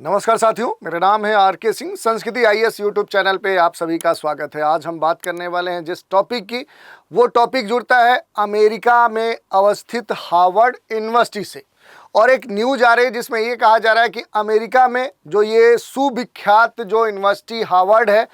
नमस्कार साथियों, मेरा नाम है आर.के. सिंह। संस्कृति आईएएस यूट्यूब चैनल पे आप सभी का स्वागत है। आज हम बात करने वाले हैं जिस टॉपिक की, वो टॉपिक जुड़ता है अमेरिका में अवस्थित हार्वर्ड यूनिवर्सिटी से। और एक न्यूज आ रही है जिसमें ये कहा जा रहा है कि अमेरिका में जो ये सुविख्यात जो यूनिवर्सिटी हार्वर्ड है,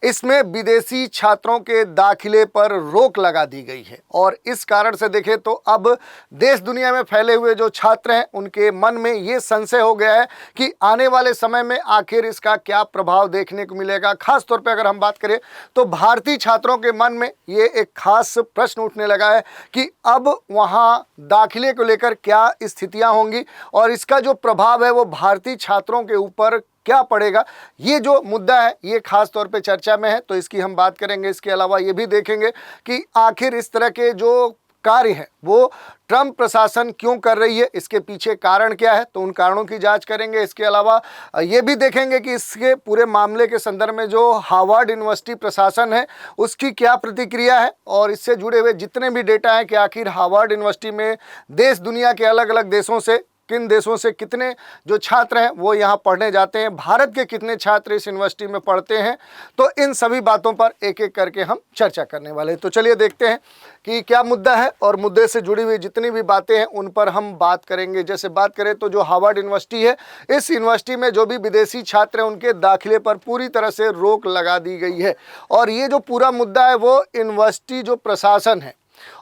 इसमें विदेशी छात्रों के दाखिले पर रोक लगा दी गई है। और इस कारण से देखें तो अब देश दुनिया में फैले हुए जो छात्र हैं, उनके मन में ये संशय हो गया है कि आने वाले समय में आखिर इसका क्या प्रभाव देखने को मिलेगा। खास तौर पे अगर हम बात करें तो भारतीय छात्रों के मन में ये एक खास प्रश्न उठने लगा है कि अब वहाँ दाखिले को लेकर क्या स्थितियाँ होंगी और इसका जो प्रभाव है वो भारतीय छात्रों के ऊपर क्या पड़ेगा। ये जो मुद्दा है ये खास तौर पे चर्चा में है, तो इसकी हम बात करेंगे। इसके अलावा ये भी देखेंगे कि आखिर इस तरह के जो कार्य हैं वो ट्रंप प्रशासन क्यों कर रही है, इसके पीछे कारण क्या है, तो उन कारणों की जांच करेंगे। इसके अलावा ये भी देखेंगे कि इसके पूरे मामले के संदर्भ में जो हार्वर्ड यूनिवर्सिटी प्रशासन है उसकी क्या प्रतिक्रिया है और इससे जुड़े हुए जितने भी डेटा हैं कि आखिर हार्वर्ड यूनिवर्सिटी में देश दुनिया के अलग अलग देशों से, किन देशों से कितने जो छात्र हैं वो यहाँ पढ़ने जाते हैं, भारत के कितने छात्र इस यूनिवर्सिटी में पढ़ते हैं, तो इन सभी बातों पर एक एक करके हम चर्चा करने वाले हैं। तो चलिए देखते हैं कि क्या मुद्दा है और मुद्दे से जुड़ी हुई जितनी भी बातें हैं उन पर हम बात करेंगे। जैसे बात करें तो जो हार्वर्ड यूनिवर्सिटी है, इस यूनिवर्सिटी में जो भी विदेशी छात्र हैं उनके दाखिले पर पूरी तरह से रोक लगा दी गई है। और ये जो पूरा मुद्दा है वो यूनिवर्सिटी जो प्रशासन है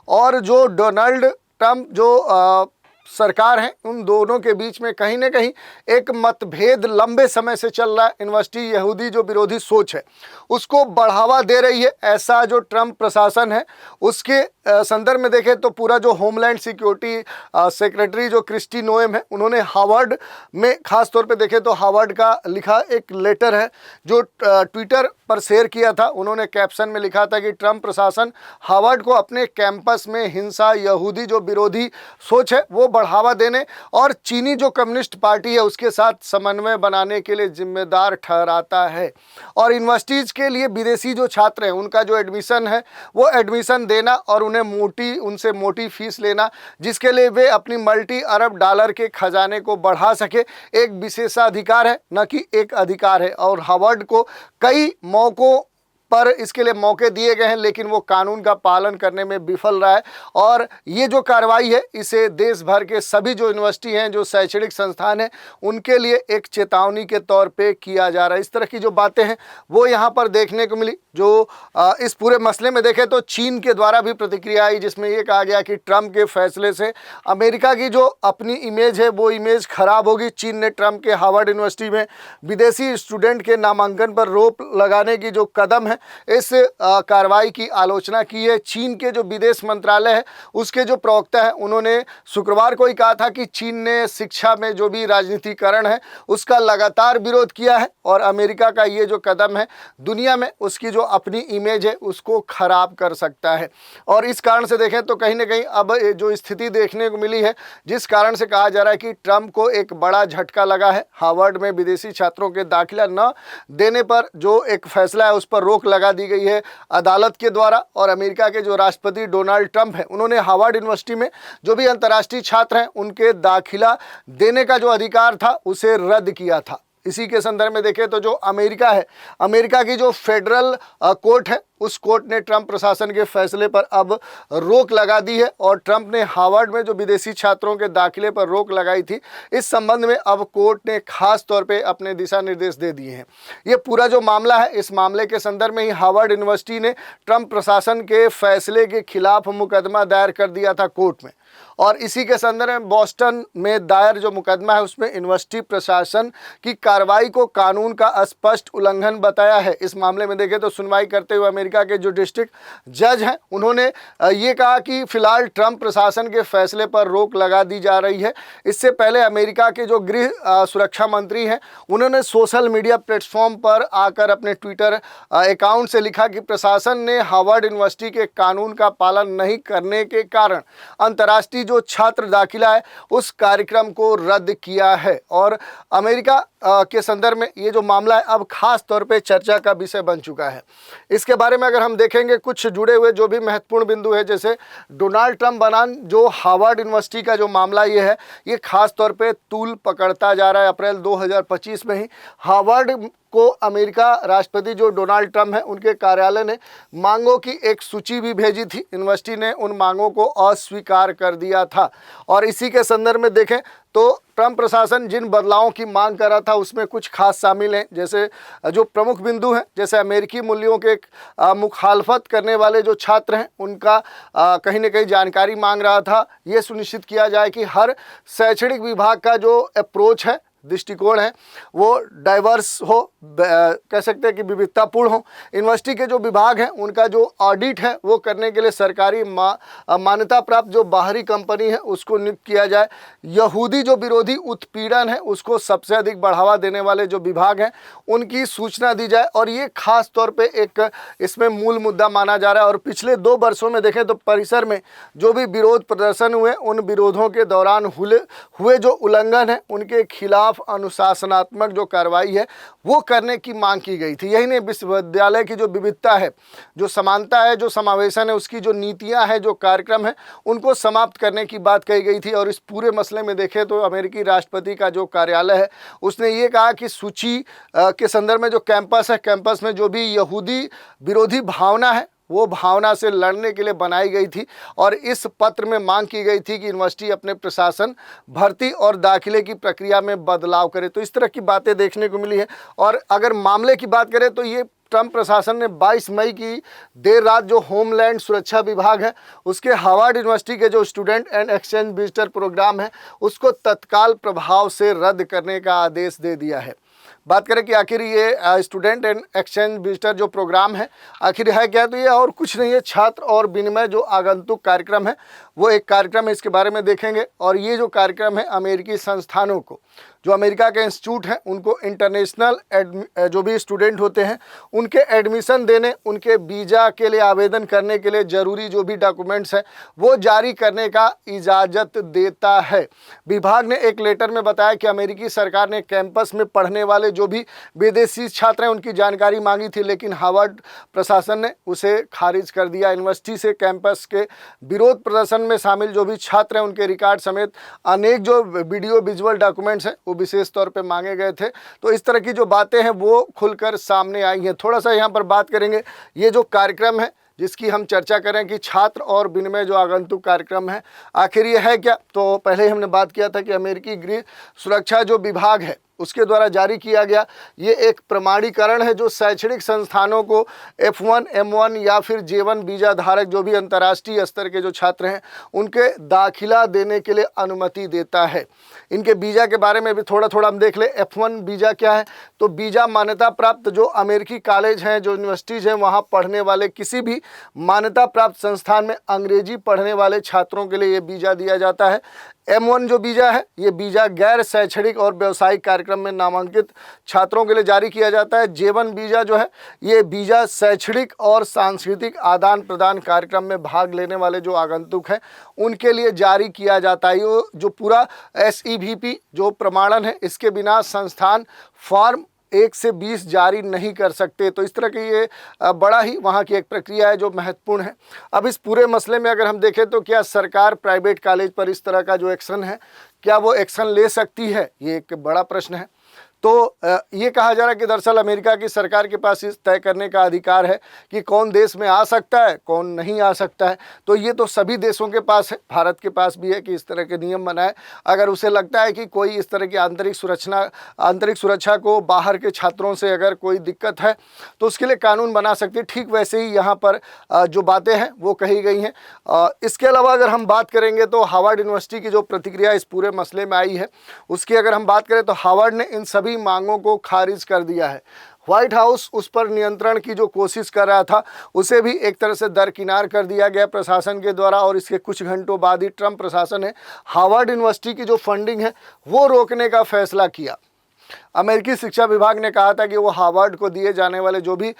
और जो डोनाल्ड ट्रंप जो सरकार है, उन दोनों के बीच में कहीं ना कहीं एक मतभेद लंबे समय से चल रहा है। यूनिवर्सिटी यहूदी जो विरोधी सोच है उसको बढ़ावा दे रही है, ऐसा जो ट्रंप प्रशासन है उसके संदर्भ में देखें तो पूरा जो होमलैंड सिक्योरिटी सेक्रेटरी जो क्रिस्टी नोएम है, उन्होंने हार्वर्ड में खास तौर पे देखें तो हार्वर्ड का लिखा एक लेटर है जो ट्विटर पर शेयर किया था। उन्होंने कैप्शन में लिखा था कि ट्रंप प्रशासन हार्वर्ड को अपने कैंपस में हिंसा, यहूदी जो विरोधी सोच है वो बढ़ावा देने और चीनी जो कम्युनिस्ट पार्टी है उसके साथ समन्वय बनाने के लिए जिम्मेदार ठहराता है। और यूनिवर्सिटीज़ के लिए विदेशी जो छात्र हैं उनका जो एडमिशन है वो एडमिशन देना और उन्हें उनसे मोटी फीस लेना, जिसके लिए वे अपनी मल्टी अरब डॉलर के खजाने को बढ़ा सके, एक विशेषाधिकार है न कि एक अधिकार है। और हार्वर्ड को कई मौकों पर इसके लिए मौके दिए गए हैं लेकिन वो कानून का पालन करने में विफल रहा है। और ये जो कार्रवाई है इसे देश भर के सभी जो यूनिवर्सिटी हैं, जो शैक्षणिक संस्थान हैं, उनके लिए एक चेतावनी के तौर पे किया जा रहा है। इस तरह की जो बातें हैं वो यहाँ पर देखने को मिली। जो इस पूरे मसले में देखें तो चीन के द्वारा भी प्रतिक्रिया आई जिसमें ये कहा गया कि ट्रंप के फैसले से अमेरिका की जो अपनी इमेज है वो इमेज खराब होगी। चीन ने ट्रंप के हार्वर्ड यूनिवर्सिटी में विदेशी स्टूडेंट के नामांकन पर रोक लगाने की जो कदम है, इस कार्रवाई की आलोचना की है। चीन के जो विदेश मंत्रालय है उसके जो प्रवक्ता है, उन्होंने शुक्रवार को ही कहा था कि चीन ने शिक्षा में जो भी राजनीतिकरण है उसका लगातार विरोध किया है और अमेरिका का ये जो कदम है दुनिया में उसकी जो अपनी इमेज है उसको खराब कर सकता है। और इस कारण से देखें तो कहीं ना कहीं अब जो स्थिति देखने को मिली है, जिस कारण से कहा जा रहा है कि ट्रंप को एक बड़ा झटका लगा है। हार्वर्ड में विदेशी छात्रों के दाखिला न देने पर जो एक फैसला है उस पर रोक लगा दी गई है अदालत के द्वारा। और अमेरिका के जो राष्ट्रपति डोनाल्ड ट्रंप हैं, उन्होंने हार्वर्ड यूनिवर्सिटी में जो भी अंतर्राष्ट्रीय छात्र हैं उनके दाखिला देने का जो अधिकार था उसे रद्द किया था। इसी के संदर्भ में देखें तो जो अमेरिका है, अमेरिका की जो फेडरल कोर्ट है उस कोर्ट ने ट्रंप प्रशासन के फैसले पर अब रोक लगा दी है। और ट्रंप ने हार्वर्ड में जो विदेशी छात्रों के दाखिले पर रोक लगाई थी, इस संबंध में अब कोर्ट ने खास तौर पे अपने दिशा निर्देश दे दिए हैं। ये पूरा जो मामला है, इस मामले के संदर्भ में ही हार्वर्ड यूनिवर्सिटी ने ट्रंप प्रशासन के फैसले के खिलाफ मुकदमा दायर कर दिया था कोर्ट में। और इसी के संदर्भ में बोस्टन में दायर जो मुकदमा है उसमें यूनिवर्सिटी प्रशासन की कार्रवाई को कानून का स्पष्ट उल्लंघन बताया है। इस मामले में देखें तो सुनवाई करते हुए अमेरिका के जो डिस्ट्रिक्ट जज हैं उन्होंने ये कहा कि फिलहाल ट्रंप प्रशासन के फैसले पर रोक लगा दी जा रही है। इससे पहले अमेरिका के जो गृह सुरक्षा मंत्री हैं उन्होंने सोशल मीडिया प्लेटफॉर्म पर आकर अपने ट्विटर अकाउंट से लिखा कि प्रशासन ने हार्वर्ड यूनिवर्सिटी के कानून का पालन नहीं करने के कारण अंतर्राष्ट्रीय यूनिवर्सिटी जो छात्र दाखिला है उस कार्यक्रम को रद्द किया है। और अमेरिका के संदर्भ में ये जो मामला है अब खास तौर पे चर्चा का विषय बन चुका है। इसके बारे में अगर हम देखेंगे कुछ जुड़े हुए जो भी महत्वपूर्ण बिंदु है, जैसे डोनाल्ड ट्रंप बनाम जो हार्वर्ड यूनिवर्सिटी का जो मामला ये है, ये खास तौर पे तूल पकड़ता जा रहा है। अप्रैल 2025 में ही हार्वर्ड को अमेरिका राष्ट्रपति जो डोनाल्ड ट्रंप हैं उनके कार्यालय ने मांगों की एक सूची भी भेजी थी। यूनिवर्सिटी ने उन मांगों को अस्वीकार कर दिया था। और इसी के संदर्भ में देखें तो ट्रंप प्रशासन जिन बदलावों की मांग कर रहा था उसमें कुछ खास शामिल हैं, जैसे जो प्रमुख बिंदु हैं, जैसे अमेरिकी मूल्यों के मुखालफत करने वाले जो छात्र हैं उनका कहीं न कहीं जानकारी मांग रहा था। ये सुनिश्चित किया जाए कि हर शैक्षणिक विभाग का जो अप्रोच है, दृष्टिकोण है, वो डाइवर्स हो, कह सकते हैं कि विविधतापूर्ण हो। यूनिवर्सिटी के जो विभाग हैं उनका जो ऑडिट है वो करने के लिए सरकारी मान्यता प्राप्त जो बाहरी कंपनी है उसको नियुक्त किया जाए। यहूदी जो विरोधी उत्पीड़न है उसको सबसे अधिक बढ़ावा देने वाले जो विभाग हैं उनकी सूचना दी जाए। और ये खास तौर पे एक इसमें मूल मुद्दा माना जा रहा है। और पिछले 2 वर्षों में देखें तो परिसर में जो भी विरोध प्रदर्शन हुए उन विरोधों के दौरान हुए जो उल्लंघन है उनके खिलाफ अनुशासनात्मक जो कार्रवाई है वो करने की मांग की गई थी। यही नहीं, विश्वविद्यालय की जो विविधता है, जो समानता है, जो समावेशन है, उसकी जो नीतियां हैं, जो कार्यक्रम है, उनको समाप्त करने की बात कही गई थी। और इस पूरे मसले में देखें तो अमेरिकी राष्ट्रपति का जो कार्यालय है उसने ये कहा कि सूची के संदर्भ में जो कैंपस है, कैंपस में जो भी यहूदी विरोधी भावना है वो भावना से लड़ने के लिए बनाई गई थी। और इस पत्र में मांग की गई थी कि यूनिवर्सिटी अपने प्रशासन, भर्ती और दाखिले की प्रक्रिया में बदलाव करे। तो इस तरह की बातें देखने को मिली है। और अगर मामले की बात करें तो ये ट्रंप प्रशासन ने 22 मई की देर रात जो होमलैंड सुरक्षा विभाग है उसके हार्वर्ड यूनिवर्सिटी के जो student and exchange visitor program है उसको तत्काल प्रभाव से रद्द करने का आदेश दे दिया है। बात करें कि आखिर ये स्टूडेंट एंड एक्सचेंज विजिटर जो प्रोग्राम है आखिर है क्या, तो ये और कुछ नहीं है, छात्र और विनिमय जो आगंतुक कार्यक्रम है वो एक कार्यक्रम है, इसके बारे में देखेंगे। और ये जो कार्यक्रम है अमेरिकी संस्थानों को, जो अमेरिका के इंस्टीट्यूट हैं उनको इंटरनेशनल जो भी स्टूडेंट होते हैं उनके एडमिशन देने, उनके वीज़ा के लिए आवेदन करने के लिए ज़रूरी जो भी डॉक्यूमेंट्स हैं वो जारी करने का इजाज़त देता है। विभाग ने एक लेटर में बताया कि अमेरिकी सरकार ने कैंपस में पढ़ने वाले जो भी विदेशी छात्र हैं उनकी जानकारी मांगी थी, लेकिन हार्वर्ड प्रशासन ने उसे खारिज कर दिया। यूनिवर्सिटी से कैंपस के विरोध प्रदर्शन में शामिल जो भी छात्र हैं उनके रिकॉर्ड समेत अनेक जो वीडियो विजुअल डॉक्यूमेंट्स हैं वो विशेष तौर पे मांगे गए थे। तो इस तरह की जो बातें हैं वो खुलकर सामने आई हैं। थोड़ा सा यहाँ पर बात करेंगे, ये जो कार्यक्रम है जिसकी हम चर्चा करें कि छात्र और विनिमय जो आगंतुक कार्यक्रम है आखिर ये है क्या, तो पहले ही हमने बात किया था कि अमेरिकी गृह सुरक्षा जो विभाग है उसके द्वारा जारी किया गया ये एक प्रमाणीकरण है जो शैक्षणिक संस्थानों को F1, M1 या फिर J1 वीज़ा धारक जो भी अंतर्राष्ट्रीय स्तर के जो छात्र हैं उनके दाखिला देने के लिए अनुमति देता है। इनके वीज़ा के बारे में भी थोड़ा हम देख ले। F1 वीज़ा क्या है, तो वीज़ा मान्यता प्राप्त जो अमेरिकी कॉलेज हैं, जो यूनिवर्सिटीज़ हैं, वहाँ पढ़ने वाले किसी भी मान्यता प्राप्त संस्थान में अंग्रेजी पढ़ने वाले छात्रों के लिए ये वीज़ा दिया जाता है। M1 जो वीज़ा है ये वीज़ा गैर शैक्षणिक और व्यावसायिक कार्यक्रम में नामांकित छात्रों के लिए जारी किया जाता है। J1 वीज़ा जो है ये वीज़ा शैक्षणिक और सांस्कृतिक आदान प्रदान कार्यक्रम में भाग लेने वाले जो आगंतुक हैं उनके लिए जारी किया जाता है। ये जो पूरा SEVP जो प्रमाणन है इसके बिना संस्थान फॉर्म 1 से 20 जारी नहीं कर सकते। तो इस तरह की ये बड़ा ही वहाँ की एक प्रक्रिया है जो महत्वपूर्ण है। अब इस पूरे मसले में अगर हम देखें तो क्या सरकार प्राइवेट कॉलेज पर इस तरह का जो एक्शन है क्या वो एक्शन ले सकती है, ये एक बड़ा प्रश्न है। तो ये कहा जा रहा है कि दरअसल अमेरिका की सरकार के पास इस तय करने का अधिकार है कि कौन देश में आ सकता है, कौन नहीं आ सकता है। तो ये तो सभी देशों के पास है, भारत के पास भी है कि इस तरह के नियम बनाए। अगर उसे लगता है कि कोई इस तरह की आंतरिक सुरक्षा को बाहर के छात्रों से अगर कोई दिक्कत है तो उसके लिए कानून बना सकती है। ठीक वैसे ही यहाँ पर जो बातें हैं वो कही गई हैं। इसके अलावा अगर हम बात करेंगे तो हार्वर्ड यूनिवर्सिटी की जो प्रतिक्रिया इस पूरे मसले में आई है उसकी अगर हम बात करें तो हार्वर्ड ने इन सभी मांगों को खारिज कर दिया है। व्हाइट हाउस उस पर नियंत्रण की जो कोशिश कर रहा था उसे भी एक तरह से दरकिनार कर दिया गया प्रशासन के द्वारा। और इसके कुछ घंटों बाद ही ट्रंप प्रशासन ने हार्वर्ड यूनिवर्सिटी की जो फंडिंग है वो रोकने का फैसला किया। अमेरिकी शिक्षा विभाग ने कहा था कि वो हार्वर्ड को दिए जाने वाले जो भी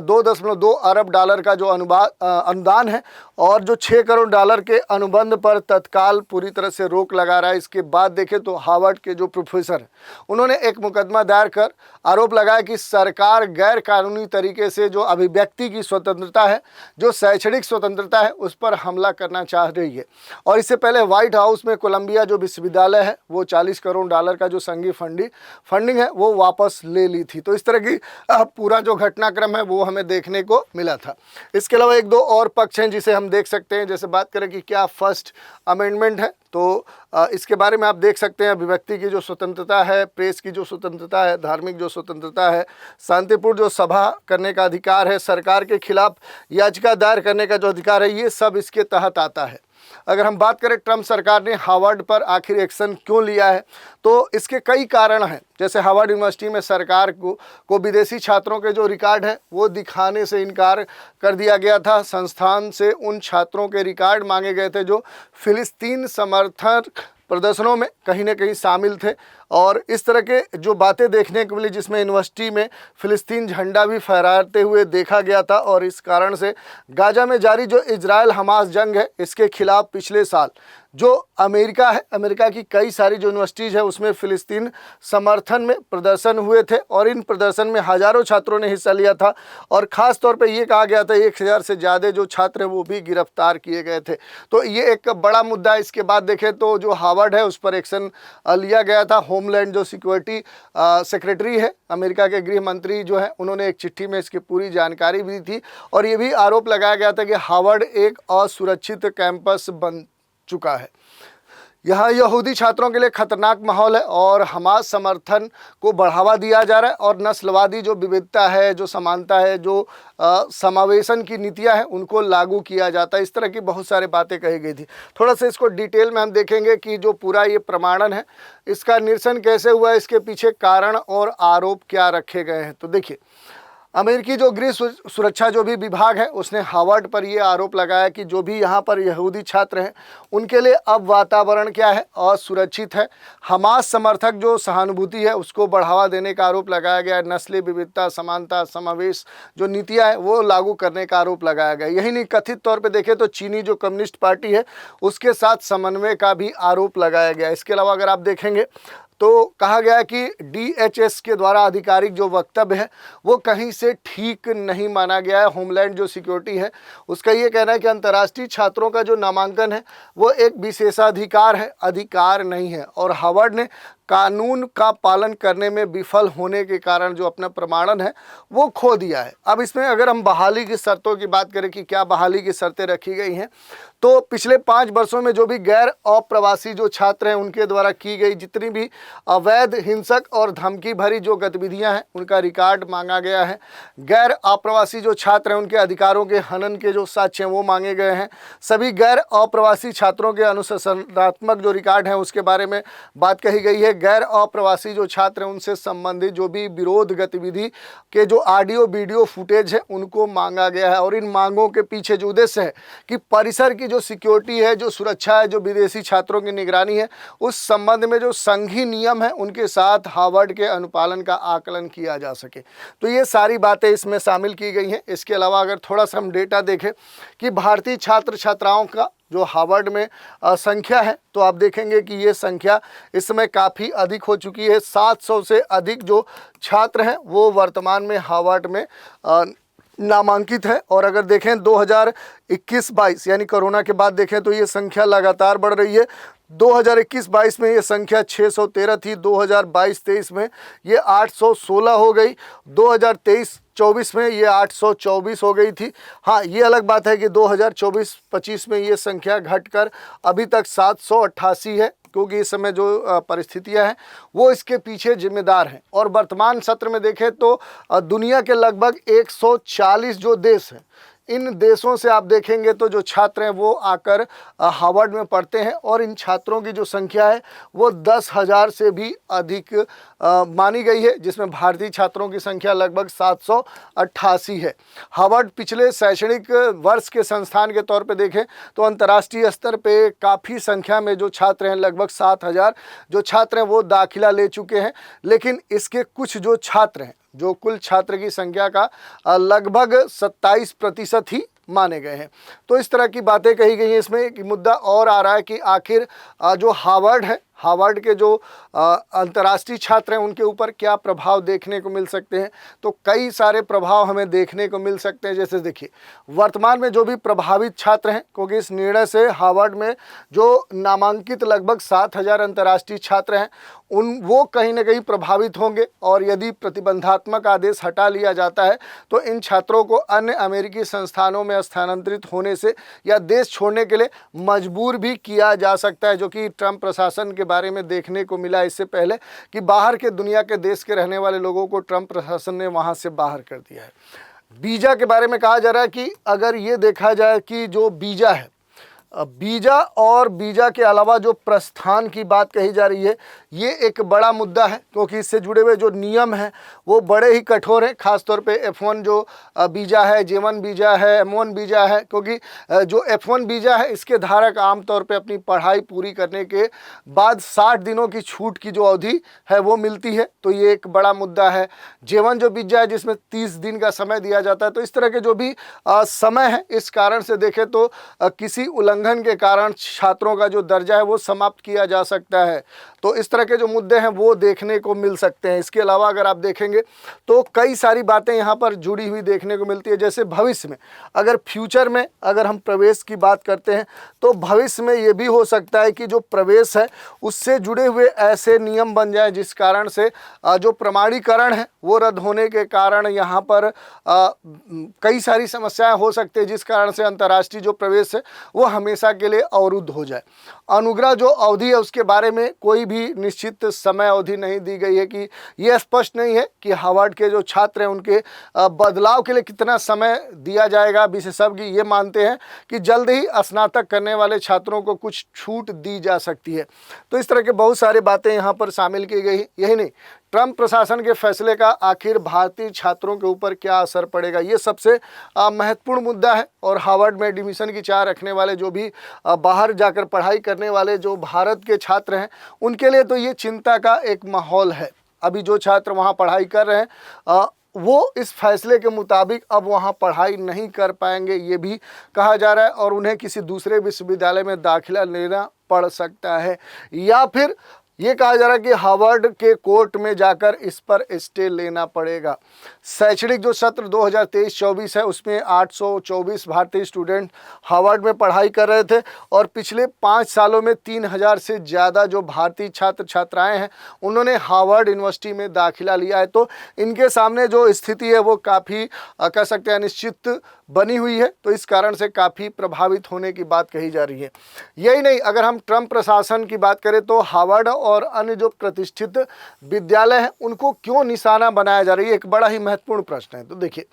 2.2 अरब डॉलर का जो अनुदान है और जो 6 करोड़ डॉलर के अनुबंध पर तत्काल पूरी तरह से रोक लगा रहा है। इसके बाद देखें तो हार्वर्ड के जो प्रोफेसर हैं उन्होंने एक मुकदमा दायर कर आरोप लगाया कि सरकार गैर कानूनी तरीके से जो अभिव्यक्ति की स्वतंत्रता है, जो शैक्षणिक स्वतंत्रता है, उस पर हमला करना चाह रही है। और इससे पहले व्हाइट हाउस में कोलंबिया जो विश्वविद्यालय है वो 40 करोड़ डॉलर का जो संघीय फंडिंग है वो वापस ले ली थी। तो इस तरह की पूरा जो घटनाक्रम है वो हमें देखने को मिला था। इसके अलावा एक दो और पक्ष हैं जिसे हम देख सकते हैं। जैसे बात करें कि क्या फर्स्ट अमेंडमेंट है, तो इसके बारे में आप देख सकते हैं अभिव्यक्ति की जो स्वतंत्रता है, प्रेस की जो स्वतंत्रता है, धार्मिक जो स्वतंत्रता है, शांतिपूर्ण जो सभा करने का अधिकार है, सरकार के खिलाफ याचिका दायर करने का जो अधिकार है, ये सब इसके तहत आता है। अगर हम बात करें ट्रंप सरकार ने हार्वर्ड पर आखिर एक्शन क्यों लिया है, तो इसके कई कारण हैं। जैसे हार्वर्ड यूनिवर्सिटी में सरकार को विदेशी छात्रों के जो रिकॉर्ड है वो दिखाने से इनकार कर दिया गया था। संस्थान से उन छात्रों के रिकॉर्ड मांगे गए थे जो फिलिस्तीन समर्थन प्रदर्शनों में कहीं ना कहीं शामिल थे, और इस तरह के जो बातें देखने को मिली जिसमें यूनिवर्सिटी में फिलिस्तीन झंडा भी फहराते हुए देखा गया था। और इस कारण से गाजा में जारी जो इजराइल हमास जंग है इसके खिलाफ पिछले साल जो अमेरिका है, अमेरिका की कई सारी जो यूनिवर्सिटीज़ है उसमें फिलिस्तीन समर्थन में प्रदर्शन हुए थे और इन प्रदर्शन में हज़ारों छात्रों ने हिस्सा लिया था। और ख़ास तौर पे ये कहा गया था 1000 से ज़्यादा जो छात्र हैं वो भी गिरफ्तार किए गए थे। तो ये एक बड़ा मुद्दा है। इसके बाद देखें तो जो हार्वर्ड है उस पर एक्शन लिया गया था। होमलैंड जो सिक्योरिटी सेक्रेटरी है, अमेरिका के गृह मंत्री जो है, उन्होंने एक चिट्ठी में इसकी पूरी जानकारी भी दी थी और ये भी आरोप लगाया गया था कि हार्वर्ड एक असुरक्षित कैंपस बन चुका है। यहाँ यहूदी छात्रों के लिए खतरनाक माहौल है और हमास समर्थन को बढ़ावा दिया जा रहा है और नस्लवादी जो विविधता है, जो समानता है, जो समावेशन की नीतियाँ हैं उनको लागू किया जाता है। इस तरह की बहुत सारी बातें कही गई थी। थोड़ा सा इसको डिटेल में हम देखेंगे कि जो पूरा ये प्रमाणन है इसका निरसन कैसे हुआ है, इसके पीछे कारण और आरोप क्या रखे गए हैं। तो देखिए, अमेरिकी जो गृह सुरक्षा जो भी विभाग है उसने हार्वर्ड पर ये आरोप लगाया कि जो भी यहाँ पर यहूदी छात्र हैं उनके लिए अब वातावरण क्या है, असुरक्षित है। हमास समर्थक जो सहानुभूति है उसको बढ़ावा देने का आरोप लगाया गया। नस्लीय विविधता, समानता, समावेश जो नीतियाँ हैं वो लागू करने का आरोप लगाया गया। यही नहीं, कथित तौर पर देखें तो चीनी जो कम्युनिस्ट पार्टी है उसके साथ समन्वय का भी आरोप लगाया गया। इसके अलावा अगर आप देखेंगे तो कहा गया कि DHS के द्वारा आधिकारिक जो वक्तव्य है वो कहीं से ठीक नहीं माना गया है। होमलैंड जो सिक्योरिटी है उसका ये कहना है कि अंतर्राष्ट्रीय छात्रों का जो नामांकन है वो एक विशेषाधिकार है, अधिकार नहीं है। और हार्वर्ड ने कानून का पालन करने में विफल होने के कारण जो अपना प्रमाणन है वो खो दिया है। अब इसमें अगर हम बहाली की शर्तों की बात करें कि क्या बहाली की शर्तें रखी गई हैं, तो पिछले 5 वर्षों में जो भी गैर अप्रवासी जो छात्र हैं उनके द्वारा की गई जितनी भी अवैध, हिंसक और धमकी भरी जो गतिविधियां हैं उनका रिकॉर्ड मांगा गया है। गैर अप्रवासी जो छात्र हैं उनके अधिकारों के हनन के जो साक्ष्य हैं वो मांगे गए हैं। सभी गैर अप्रवासी छात्रों के अनुशासनात्मक जो रिकॉर्ड हैं उसके बारे में बात कही गई है। गैर अप्रवासी जो छात्र हैं उनसे संबंधित जो भी विरोध गतिविधि के जो ऑडियो वीडियो फुटेज है उनको मांगा गया है। और इन मांगों के पीछे जो उद्देश्य है कि परिसर की जो सिक्योरिटी है, जो सुरक्षा है, जो विदेशी छात्रों की निगरानी है, उस संबंध में जो संघीय नियम है उनके साथ हार्वर्ड के अनुपालन का आकलन किया जा सके। तो ये सारी बातें इसमें शामिल की गई हैं। इसके अलावा अगर थोड़ा सा हम डेटा देखें कि भारतीय छात्र छात्राओं का जो हार्वर्ड में संख्या है तो आप देखेंगे कि ये संख्या इस समय काफ़ी अधिक हो चुकी है। 700 से अधिक जो छात्र हैं वो वर्तमान में हार्वर्ड में नामांकित है। और अगर देखें 2021-22 यानी कोरोना के बाद देखें तो ये संख्या लगातार बढ़ रही है। 2021-22 में ये संख्या 613 थी, 2022-23 में ये 816 हो गई, 2023-24 में ये 824 हो गई थी। हाँ, ये अलग बात है कि 2024-25 में ये संख्या घटकर अभी तक 788 है, क्योंकि इस समय जो परिस्थितियां हैं वो इसके पीछे जिम्मेदार हैं। और वर्तमान सत्र में देखें तो दुनिया के लगभग 140 जो देश हैं, इन देशों से आप देखेंगे तो जो छात्र हैं वो आकर हार्वर्ड में पढ़ते हैं और इन छात्रों की जो संख्या है वो 10,000 से भी अधिक मानी गई है, जिसमें भारतीय छात्रों की संख्या लगभग 788 है। हार्वर्ड पिछले शैक्षणिक वर्ष के संस्थान के तौर पे देखें तो अंतर्राष्ट्रीय स्तर पे काफ़ी संख्या में जो छात्र हैं, लगभग 7,000 जो छात्र हैं वो दाखिला ले चुके हैं। लेकिन इसके कुछ जो छात्र हैं, जो कुल छात्र की संख्या का लगभग 27% ही माने गए हैं। तो इस तरह की बातें कही गई हैं। इसमें एक मुद्दा और आ रहा है कि आखिर जो हार्वर्ड है, हार्वर्ड के जो अंतर्राष्ट्रीय छात्र हैं उनके ऊपर क्या प्रभाव देखने को मिल सकते हैं। तो कई सारे प्रभाव हमें देखने को मिल सकते हैं। जैसे देखिए, वर्तमान में जो भी प्रभावित छात्र हैं, क्योंकि इस निर्णय से हार्वर्ड में जो नामांकित लगभग 7,000 अंतर्राष्ट्रीय छात्र हैं वो कहीं ना कहीं प्रभावित होंगे। और यदि प्रतिबंधात्मक आदेश हटा लिया जाता है तो इन छात्रों को अन्य अमेरिकी संस्थानों में स्थानांतरित होने से या देश छोड़ने के लिए मजबूर भी किया जा सकता है, जो कि ट्रंप प्रशासन के बारे में देखने को मिला इससे पहले कि बाहर के दुनिया के देश के रहने वाले लोगों को ट्रंप प्रशासन ने वहां से बाहर कर दिया है। वीज़ा के बारे में कहा जा रहा है कि अगर ये देखा जाए कि जो वीज़ा है, वीज़ा और वीज़ा के अलावा जो प्रस्थान की बात कही जा रही है, ये एक बड़ा मुद्दा है, क्योंकि इससे जुड़े हुए जो नियम हैं वो बड़े ही कठोर हैं। खासतौर पे F1 जो वीज़ा है, J1 वीज़ा है, M1 वीज़ा है, क्योंकि जो F1 वीज़ा है इसके धारक आमतौर पे अपनी पढ़ाई पूरी करने के बाद 60 दिनों की छूट की जो अवधि है वो मिलती है, तो ये एक बड़ा मुद्दा है। J1 जो वीज़ा है जिसमें 30 दिन का समय दिया जाता है। तो इस तरह के जो भी समय है, इस कारण से देखें तो किसी उल्लंघन के कारण छात्रों का जो दर्जा है वो समाप्त किया जा सकता है। तो इस तरह के जो मुद्दे हैं वो देखने को मिल सकते हैं। इसके अलावा अगर आप देखेंगे तो कई सारी बातें यहाँ पर जुड़ी हुई देखने को मिलती है। जैसे भविष्य में, अगर फ्यूचर में अगर हम प्रवेश की बात करते हैं तो भविष्य में ये भी हो सकता है कि जो प्रवेश है उससे जुड़े हुए ऐसे नियम बन जाए जिस कारण से जो प्रमाणीकरण है वो रद्द होने के कारण यहाँ पर कई सारी समस्याएं हो सकती है, जिस कारण से अंतर्राष्ट्रीय जो प्रवेश है वो हमेशा के लिए अवरुद्ध हो जाए। अनुग्रह जो अवधि है उसके बारे में कोई भी निश्चित समय अवधि नहीं दी गई है, कि यह स्पष्ट नहीं है कि हार्वर्ड के जो छात्र हैं उनके बदलाव के लिए कितना समय दिया जाएगा। विशेषज्ञ ये मानते हैं कि जल्द ही स्नातक करने वाले छात्रों को कुछ छूट दी जा सकती है। तो इस तरह के बहुत सारी बातें यहाँ पर शामिल की गई। यही नहीं, ट्रंप प्रशासन के फैसले का आखिर भारतीय छात्रों के ऊपर क्या असर पड़ेगा, ये सबसे महत्वपूर्ण मुद्दा है। और हार्वर्ड में एडमिशन की चाह रखने वाले जो भी बाहर जाकर पढ़ाई करने वाले जो भारत के छात्र हैं उनके लिए तो ये चिंता का एक माहौल है। अभी जो छात्र वहाँ पढ़ाई कर रहे हैं वो इस फैसले के मुताबिक अब वहाँ पढ़ाई नहीं कर पाएंगे, ये भी कहा जा रहा है। और उन्हें किसी दूसरे विश्वविद्यालय में दाखिला लेना पड़ सकता है, या फिर ये कहा जा रहा है कि हार्वर्ड के कोर्ट में जाकर इस पर स्टे लेना पड़ेगा। शैक्षणिक जो सत्र 2023-24 है उसमें 824 भारतीय स्टूडेंट हार्वर्ड में पढ़ाई कर रहे थे और पिछले 5 सालों में 3,000 से ज़्यादा जो भारतीय छात्र छात्राएं हैं उन्होंने हार्वर्ड यूनिवर्सिटी में दाखिला लिया है। तो इनके सामने जो स्थिति है वो काफ़ी कह सकते हैं अनिश्चित बनी हुई है। तो इस कारण से काफ़ी प्रभावित होने की बात कही जा रही है। यही नहीं, अगर हम ट्रंप प्रशासन की बात करें तो हार्वर्ड और अन्य जो प्रतिष्ठित विद्यालय हैं उनको क्यों निशाना बनाया जा रही है, एक बड़ा ही महत्वपूर्ण प्रश्न है। तो देखिए,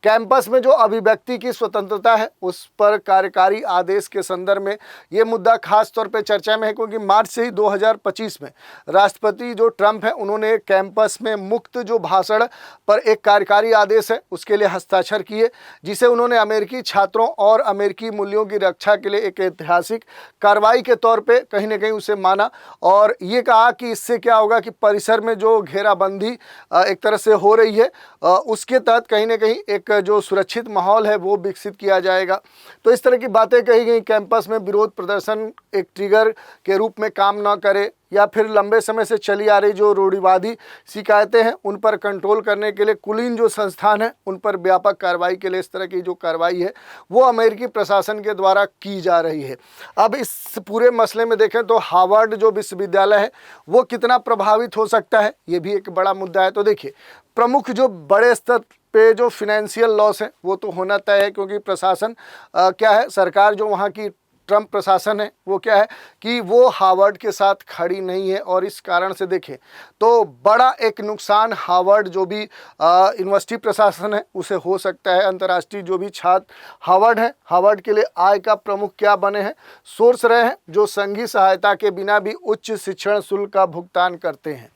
कैंपस में जो अभिव्यक्ति की स्वतंत्रता है उस पर कार्यकारी आदेश के संदर्भ में ये मुद्दा खास तौर पे चर्चा में है, क्योंकि मार्च से ही 2025 में राष्ट्रपति जो ट्रंप है उन्होंने कैंपस में मुक्त जो भाषण पर एक कार्यकारी आदेश है उसके लिए हस्ताक्षर किए, जिसे उन्होंने अमेरिकी छात्रों और अमेरिकी मूल्यों की रक्षा के लिए एक ऐतिहासिक कार्रवाई के तौर पर कहीं ना कहीं उसे माना। और ये कहा कि इससे क्या होगा कि परिसर में जो घेराबंदी एक तरह से हो रही है उसके तहत कहीं ना कहीं एक जो सुरक्षित माहौल है वो विकसित किया जाएगा। तो इस तरह की बातें कही गई। कैंपस में विरोध प्रदर्शन एक ट्रिगर के रूप में काम ना करे, या फिर लंबे समय से चली आ रही जो रूढ़िवादी शिकायतें हैं उन पर कंट्रोल करने के लिए कुलीन जो संस्थान हैं उन पर व्यापक कार्रवाई के लिए इस तरह की जो कार्रवाई है वो अमेरिकी प्रशासन के द्वारा की जा रही है। अब इस पूरे मसले में देखें तो हार्वर्ड जो विश्वविद्यालय है वो कितना प्रभावित हो सकता है, ये भी एक बड़ा मुद्दा है। तो देखिए, प्रमुख जो बड़े स्तर पे जो फिनेंशियल लॉस है वो तो होना तय है, क्योंकि प्रशासन क्या है, सरकार जो वहाँ की ट्रंप प्रशासन है वो क्या है कि वो हार्वर्ड के साथ खड़ी नहीं है। और इस कारण से देखें तो बड़ा एक नुकसान हार्वर्ड जो भी यूनिवर्सिटी प्रशासन है उसे हो सकता है। अंतर्राष्ट्रीय जो भी छात्र हार्वर्ड हैं, हार्वर्ड के लिए आय का प्रमुख क्या बने हैं, सोर्स रहे हैं, जो संघीय सहायता के बिना भी उच्च शिक्षण शुल्क का भुगतान करते हैं।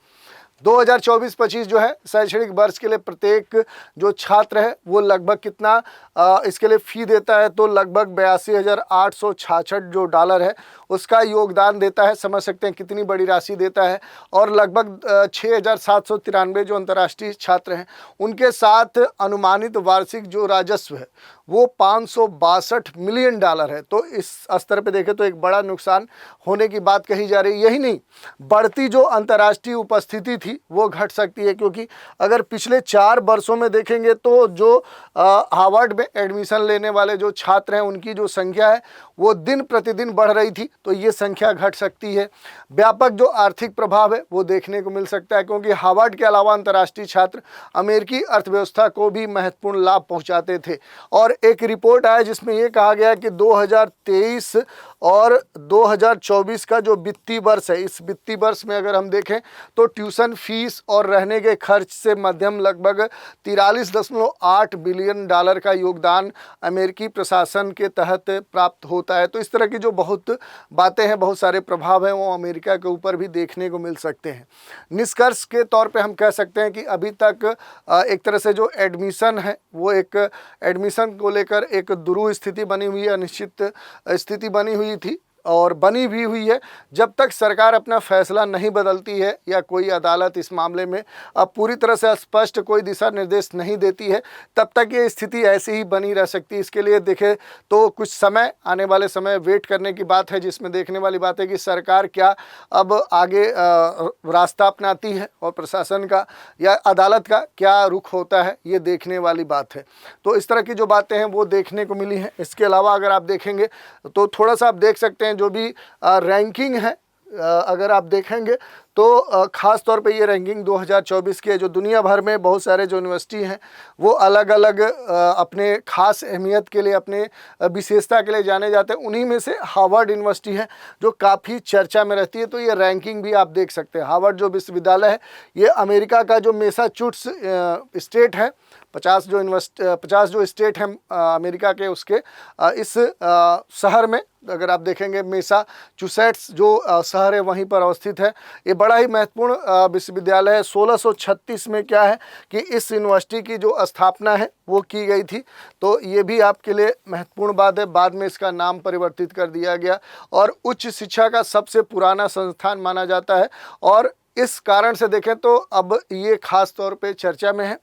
2024-25 जो है शैक्षणिक वर्ष के लिए प्रत्येक जो छात्र है वो लगभग कितना इसके लिए फ़ी देता है, तो लगभग 82,866 जो डॉलर है उसका योगदान देता है। समझ सकते हैं कितनी बड़ी राशि देता है। और लगभग 6,793 जो अंतर्राष्ट्रीय छात्र हैं उनके साथ अनुमानित वार्षिक जो राजस्व है वो 562 मिलियन डॉलर है। तो इस स्तर पे देखें तो एक बड़ा नुकसान होने की बात कही जा रही है। यही नहीं, बढ़ती जो अंतर्राष्ट्रीय उपस्थिति थी वो घट सकती है, क्योंकि अगर पिछले 4 वर्षों में देखेंगे तो जो हार्वर्ड में एडमिशन लेने वाले जो छात्र हैं उनकी जो संख्या है वो दिन प्रतिदिन बढ़ रही थी, तो ये संख्या घट सकती है। व्यापक जो आर्थिक प्रभाव है वो देखने को मिल सकता है, क्योंकि हार्वर्ड के अलावा अंतर्राष्ट्रीय छात्र अमेरिकी अर्थव्यवस्था को भी महत्वपूर्ण लाभ पहुंचाते थे। और एक रिपोर्ट आया जिसमें ये कहा गया कि 2023 और 2024 का जो वित्तीय वर्ष है, इस वित्तीय वर्ष में अगर हम देखें तो ट्यूशन फीस और रहने के खर्च से मध्यम लगभग 43.8 बिलियन डॉलर का योगदान अमेरिकी प्रशासन के तहत प्राप्त होता है। तो इस तरह की जो बहुत बातें हैं, बहुत सारे प्रभाव हैं वो अमेरिका के ऊपर भी देखने को मिल सकते हैं। निष्कर्ष के तौर पे हम कह सकते हैं कि अभी तक एक तरह से जो एडमिशन है वो एक एडमिशन को लेकर एक दुरूह स्थिति बनी हुई है, अनिश्चित स्थिति बनी हुई थी और बनी भी हुई है। जब तक सरकार अपना फैसला नहीं बदलती है या कोई अदालत इस मामले में अब पूरी तरह से स्पष्ट कोई दिशा निर्देश नहीं देती है, तब तक ये स्थिति ऐसी ही बनी रह सकती है। इसके लिए देखें तो कुछ समय, आने वाले समय वेट करने की बात है, जिसमें देखने वाली बात है कि सरकार क्या अब आगे रास्ता अपनाती है और प्रशासन का या अदालत का क्या रुख होता है, ये देखने वाली बात है। तो इस तरह की जो बातें हैं वो देखने को मिली हैं। इसके अलावा अगर आप देखेंगे तो थोड़ा सा आप देख सकते हैं जो भी रैंकिंग है, अगर आप देखेंगे तो ख़ास तौर पे ये रैंकिंग 2024 की है। जो दुनिया भर में बहुत सारे जो यूनिवर्सिटी हैं वो अलग अलग अपने ख़ास अहमियत के लिए, अपने विशेषता के लिए जाने जाते हैं। उन्हीं में से हार्वर्ड यूनिवर्सिटी है जो काफ़ी चर्चा में रहती है। तो ये रैंकिंग भी आप देख सकते हैं। हार्वर्ड जो विश्वविद्यालय है ये अमेरिका का जो मैसाचुसेट्स स्टेट है, 50 जो स्टेट हैं अमेरिका के, उसके इस शहर में अगर आप देखेंगे मैसाचुसेट्स जो शहर है वहीं पर अवस्थित है। ये बड़ा ही महत्वपूर्ण विश्वविद्यालय है। 1636 में क्या है कि इस यूनिवर्सिटी की जो स्थापना है वो की गई थी। तो ये भी आपके लिए महत्वपूर्ण बात है। बाद में इसका नाम परिवर्तित कर दिया गया और उच्च शिक्षा का सबसे पुराना संस्थान माना जाता है। और इस कारण से देखें तो अब ये खास तौर पे चर्चा में है।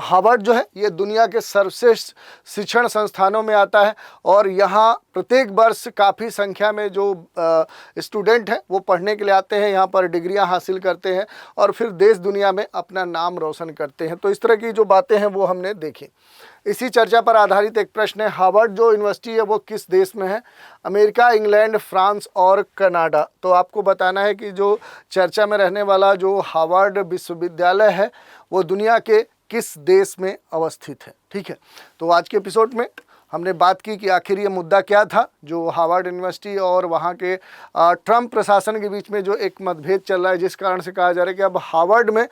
हार्वर्ड जो है ये दुनिया के सर्वश्रेष्ठ शिक्षण संस्थानों में आता है और यहाँ प्रत्येक वर्ष काफ़ी संख्या में जो स्टूडेंट हैं वो पढ़ने के लिए आते हैं, यहाँ पर डिग्रियाँ हासिल करते हैं और फिर देश दुनिया में अपना नाम रोशन करते हैं। तो इस तरह की जो बातें हैं वो हमने देखी। इसी चर्चा पर आधारित एक प्रश्न है, हार्वर्ड जो यूनिवर्सिटी है वो किस देश में है? अमेरिका, इंग्लैंड, फ्रांस और कनाडा। तो आपको बताना है कि जो चर्चा में रहने वाला जो हार्वर्ड विश्वविद्यालय है वो दुनिया के किस देश में अवस्थित है। ठीक है, तो आज के एपिसोड में हमने बात की कि आखिर ये मुद्दा क्या था जो हार्वर्ड यूनिवर्सिटी और वहाँ के ट्रंप प्रशासन के बीच में जो एक मतभेद चल रहा है, जिस कारण से कहा जा रहा है कि अब हार्वर्ड में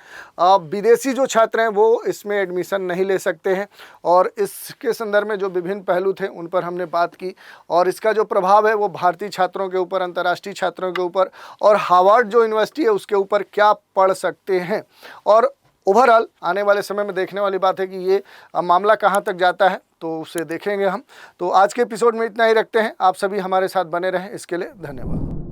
विदेशी जो छात्र हैं वो इसमें एडमिशन नहीं ले सकते हैं। और इसके संदर्भ में जो विभिन्न पहलू थे उन पर हमने बात की और इसका जो प्रभाव है वो भारतीय छात्रों के ऊपर, अंतर्राष्ट्रीय छात्रों के ऊपर और हार्वर्ड जो यूनिवर्सिटी है उसके ऊपर क्या पढ़ सकते हैं। और ओवरऑल आने वाले समय में देखने वाली बात है कि ये मामला कहाँ तक जाता है, तो उसे देखेंगे हम। तो आज के एपिसोड में इतना ही रखते हैं। आप सभी हमारे साथ बने रहें, इसके लिए धन्यवाद।